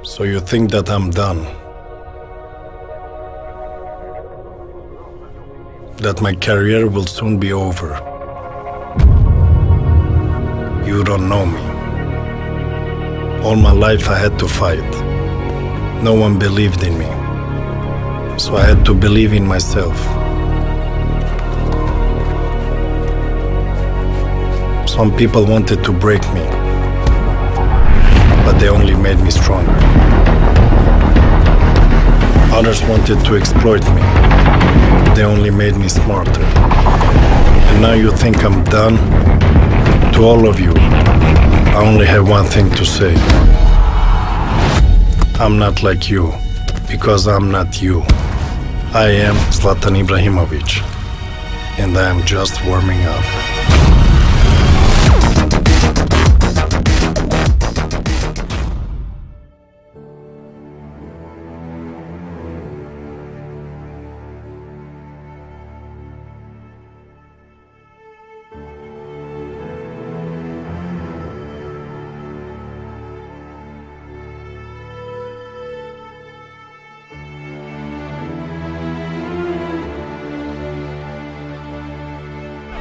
So you think that I'm done? That my career will soon be over? You don't know me. All my life I had to fight. No one believed in me. So I had to believe in myself. Some people wanted to break me, but they only made me stronger. Others wanted to exploit me. They only made me smarter. And now you think I'm done? To all of you, I only have one thing to say. I'm not like you, because I'm not you. I am Zlatan Ibrahimovic, and I am just warming up.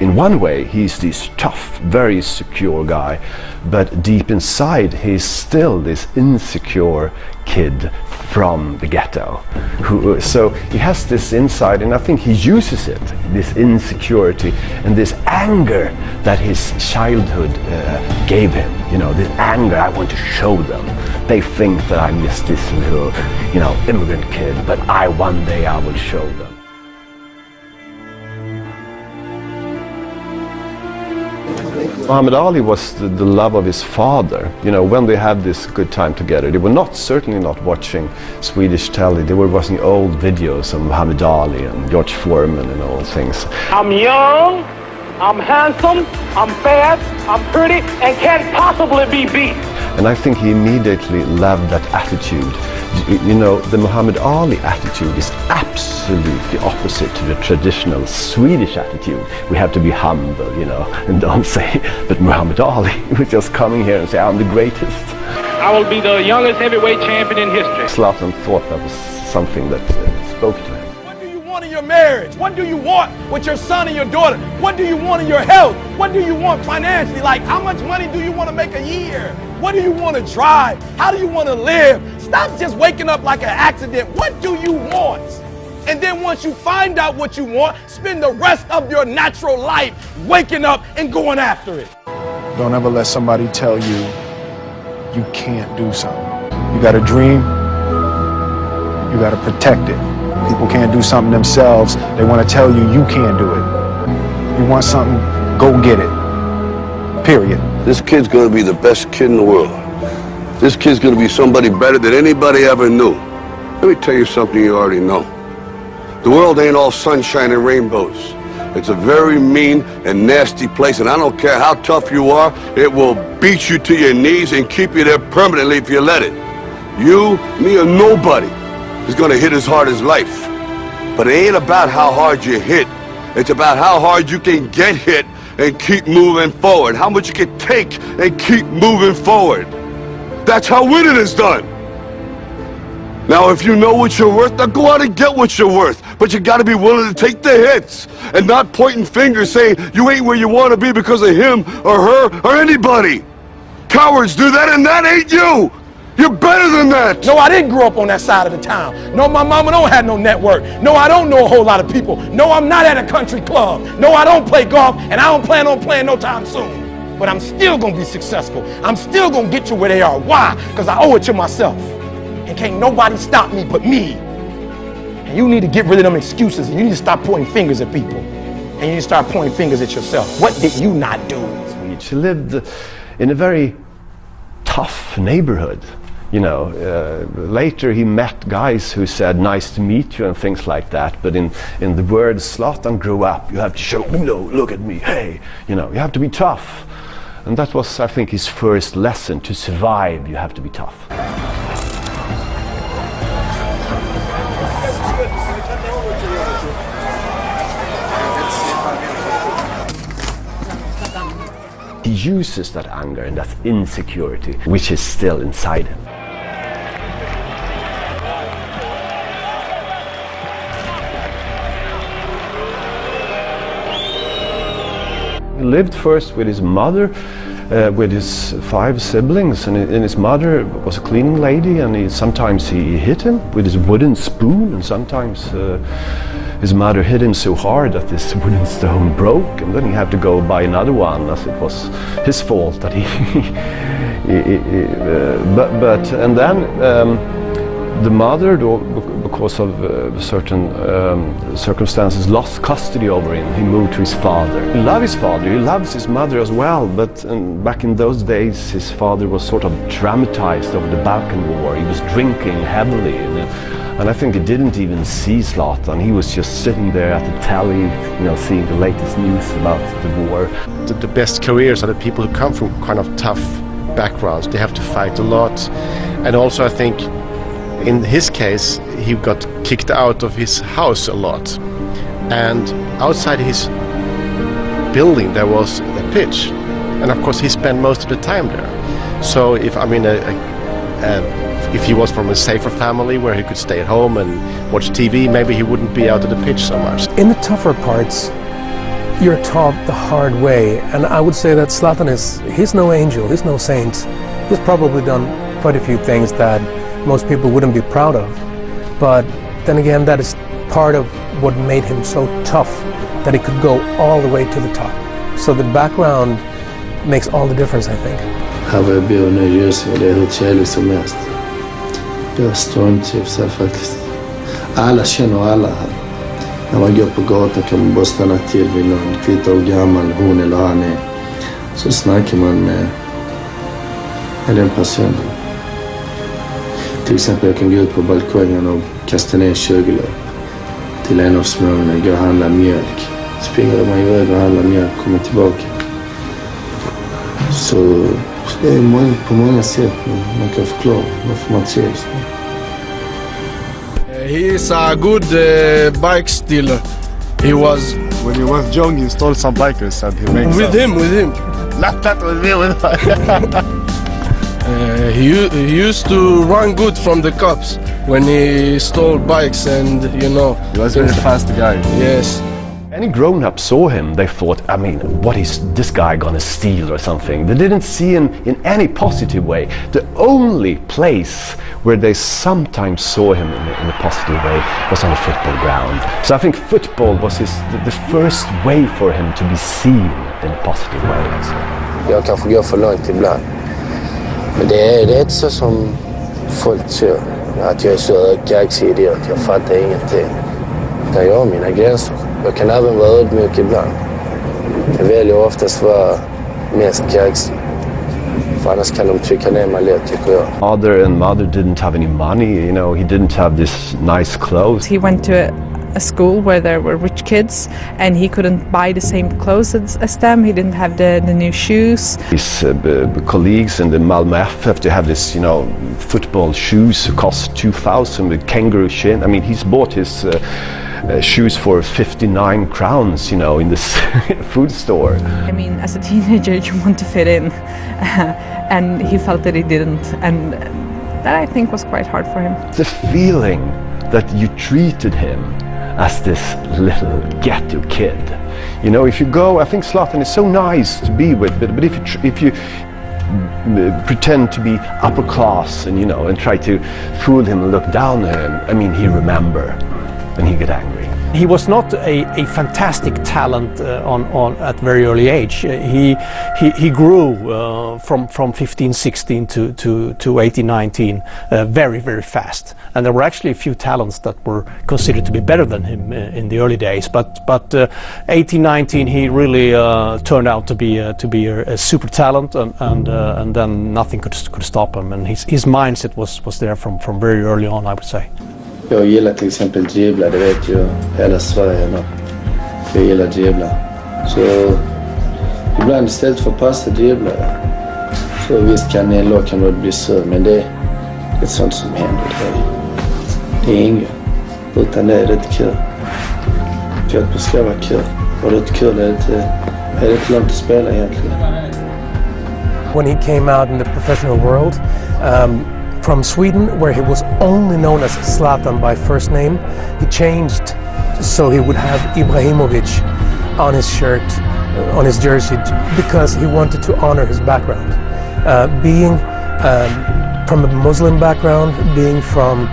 In one way, he's this tough, very secure guy, but deep inside, he's still this insecure kid from the ghetto. So he has this inside, and I think he uses it, this insecurity and this anger that his childhood gave him. You know, this anger, I want to show them. They think that I'm just this little, immigrant kid, but one day I will show them. Muhammad Ali was the love of his father. You know, when they had this good time together, they were certainly not watching Swedish telly. They were watching old videos of Muhammad Ali and George Foreman and all things. I'm young, I'm handsome, I'm fast, I'm pretty, and can't possibly be beat. And I think he immediately loved that attitude. You know, the Muhammad Ali attitude is absolutely opposite to the traditional Swedish attitude. We have to be humble, and don't say, but Muhammad Ali was just coming here and say, I'm the greatest. I will be the youngest heavyweight champion in history. Zlatan thought that was something that spoke to him. What do you want in your marriage? What do you want with your son and your daughter? What do you want in your health? What do you want financially? Like, how much money do you want to make a year? What do you want to drive? How do you want to live? Stop just waking up like an accident. What do you want? And then once you find out what you want, spend the rest of your natural life waking up and going after it. Don't ever let somebody tell you you can't do something. You got a dream, you got to protect it. People can't do something themselves. They want to tell you you can't do it. You want something, go get it. Period. This kid's gonna be the best kid in the world. This kid's gonna be somebody better than anybody ever knew. Let me tell you something you already know. The world ain't all sunshine and rainbows. It's a very mean and nasty place, and I don't care how tough you are, it will beat you to your knees and keep you there permanently if you let it. You, me, or nobody is gonna hit as hard as life. But it ain't about how hard you hit. It's about how hard you can get hit and keep moving forward. How much you can take and keep moving forward. That's how winning is done. Now, if you know what you're worth, now go out and get what you're worth. But you gotta be willing to take the hits and not pointing fingers saying you ain't where you wanna be because of him or her or anybody. Cowards do that, and that ain't you. You're better than that. No, I didn't grow up on that side of the town. No, my mama don't have no network. No, I don't know a whole lot of people. No, I'm not at a country club. No, I don't play golf, and I don't plan on playing no time soon. But I'm still gonna be successful. I'm still gonna get you where they are. Why? Because I owe it to myself. And can't nobody stop me but me. And you need to get rid of them excuses, and you need to stop pointing fingers at people. And you need to start pointing fingers at yourself. What did you not do? She lived in a very tough neighborhood. Later he met guys who said, nice to meet you and things like that. But in the words Zlatan grew up, you have to show, look at me, hey, you have to be tough. And that was, I think, his first lesson. To survive, you have to be tough. He uses that anger and that insecurity, which is still inside him. He lived first with his mother, with his 5 siblings, and his mother was a cleaning lady, and sometimes he hit him with his wooden spoon, and sometimes his mother hit him so hard that this wooden stone broke, and then he had to go buy another one, as it was his fault that and then the mother, because of certain circumstances, lost custody over him. He moved to his father. He loves his father, he loves his mother as well, but back in those days his father was sort of traumatized over the Balkan War. He was drinking heavily, and I think he didn't even see Zlatan. He was just sitting there at the telly, seeing the latest news about the war. The best careers are the people who come from kind of tough backgrounds. They have to fight a lot, and also I think in his case, he got kicked out of his house a lot, and outside his building there was a pitch, and of course he spent most of the time there. So if he was from a safer family where he could stay at home and watch TV, maybe he wouldn't be out of the pitch so much. In the tougher parts, you're taught the hard way, and I would say that Zlatan he's no angel, he's no saint. He's probably done quite a few things that most people wouldn't be proud of, but then again, that is part of what made him so tough, that he could go all the way to the top. So the background makes all the difference, I think. Här var jag bor nu i Ljuså, det är hur trevligt som helst. Jag stormtrivs här faktiskt. Alla känner alla här. När man går på gatan kan man bara stanna till vid någon, kvittar hur gammal hon eller han är. Så snackar man med den personen. Till exempel jag kan gå ut på balkongen och kasta ner 20-lapp till en av småorna, gå och handla mjölk. Springer man iväg och handlar mjölk, kommer tillbaka. Så det är på många sätt man kan förklara varför man trivs. He is a good bike stealer. He was... When he was young, he stole some bikers and he makes With him. Not with me, with He used to run good from the cops when he stole bikes, and he was a very fast guy. Yes. Any grown-up saw him, they thought, what is this guy gonna steal or something? They didn't see him in any positive way. The only place where they sometimes saw him in a positive way was on the football ground. So I think football was the first way for him to be seen in a positive way. Jag kanske går för långt ibland. Men det är inte så som folk tror, att jag är så kaxig idiot, jag fattar ingenting. Där jag har mina gränser. Jag kan även vara ödmjuk ibland. Jag väljer oftast vara mest kaxig. För annars kan de trycka ner mig lätt, tycker jag. Father and mother didn't have any money, he didn't have this nice clothes. He went to a school where there were rich kids, and he couldn't buy the same clothes as them. He didn't have the new shoes. His colleagues in the Malmö FF, they have this, football shoes that cost 2,000 with kangaroo shin. He's bought his shoes for 59 crowns, in this food store. As a teenager, you want to fit in, and he felt that he didn't, and that I think was quite hard for him. The feeling that you treated him as this little ghetto kid. If you go, I think Zlatan is so nice to be with, but if you pretend to be upper class and try to fool him and look down at him, he remember, and he get angry. He was not a fantastic talent at very early age. He grew from 15, 16 to 18, 19 very, very fast. And there were actually a few talents that were considered to be better than him in the early days. But 18, 19, he really turned out to be a super talent, and then nothing could stop him. And his mindset was there from very early on, I would say. Jag gillar till exempel dribbla, det vet ju hela Sverige nu. Jag gillar dribbla. Så ibland istället för att passa dribbla. Så visst kan en lag kan bli sur, men det är ett sånt som händer. Det är inget. Utan det är rätt kul. Fotboll ska vara kul. Och det är kul är det inte långt att spela egentligen. When he came out in the professional world, from Sweden, where he was only known as Zlatan by first name, he changed so he would have Ibrahimovic on his shirt on his jersey because he wanted to honor his background. Being from a Muslim background, being from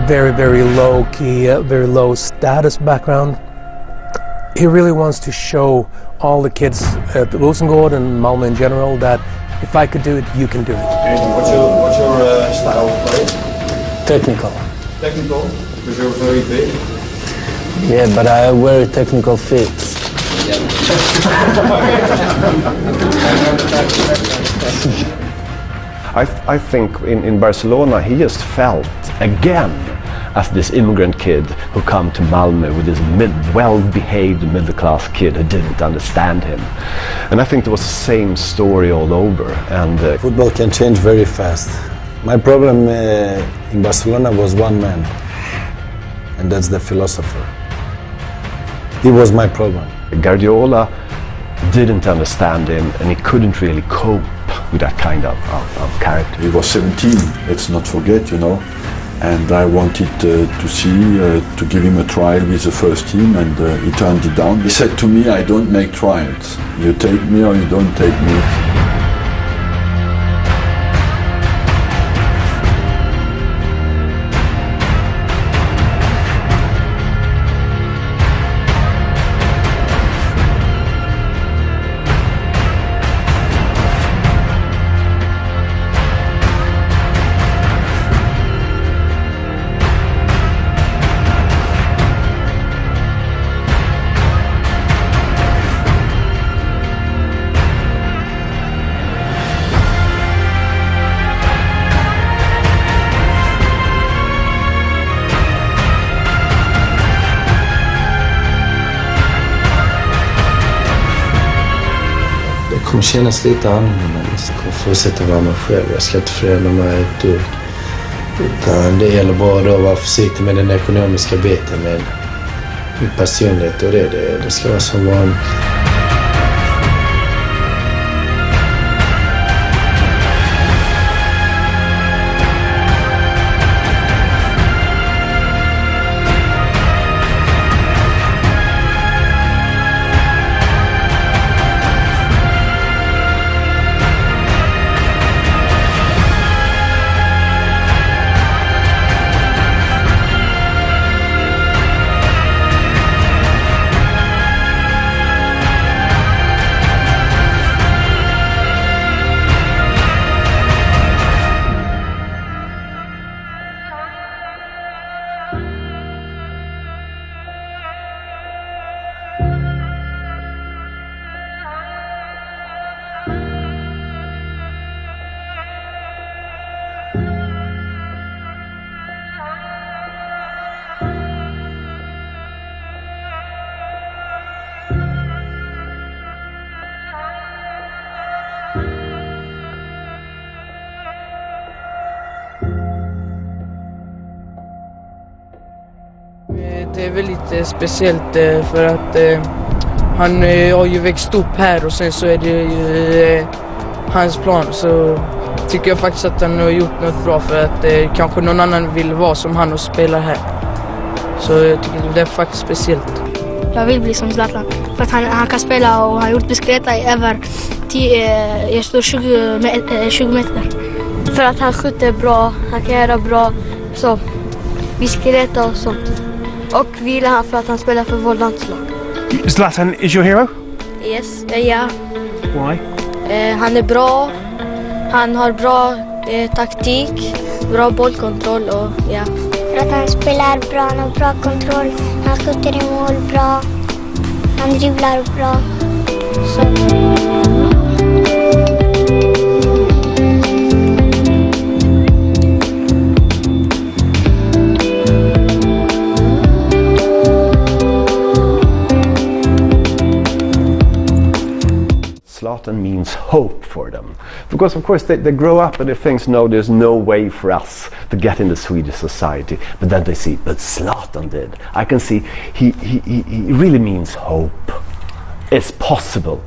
very, very low key, very low status background, he really wants to show all the kids at Rosengård and Malmö in general that if I could do it, you can do it. What's your style of play? Technical. Technical? Because you're very big. Yeah, but I wear technical fit. I think in Barcelona he just felt again as this immigrant kid who come to Malmö with this well-behaved middle-class kid who didn't understand him. And I think there was the same story all over. And football can change very fast. My problem in Barcelona was one man, and that's the philosopher. He was my problem. Guardiola didn't understand him, and he couldn't really cope with that kind of character. He was 17, let's not forget, you know, and I wanted to give him a trial with the first team, and he turned it down. He said to me, I don't make trials. You take me or you don't take me. Det kommer kännas lite annorlunda, jag ska fortsätta vara mig själv. Jag ska inte förändra mig ett dugg. Utan det gäller bara att vara försiktig med den ekonomiska biten, med min personlighet och det ska vara som vanligt. Det är väldigt speciellt för att han har ju växt upp här och sen så är det ju hans plan, så tycker jag faktiskt att han har gjort något bra för att kanske någon annan vill vara som han och spela här. Så jag tycker det är faktiskt speciellt. Jag vill bli som Zlatan för att han kan spela och har gjort bicicleta i över 20 meter. För att han skjuter bra, han kan göra bra så bicicleta och sånt. Och vi gillar han för att han spelar för vårt landslag. Zlatan is your hero? Yes, ja. Why? Han är bra, han har bra taktik, bra bollkontroll och ja. För att han spelar bra, han har bra kontroll, han skjuter i mål bra, han dribblar bra. Så. Zlatan means hope for them, because of course they grow up and they think, no, there's no way for us to get into Swedish society, but then they see, but Zlatan did. I can see he really means hope. It's possible.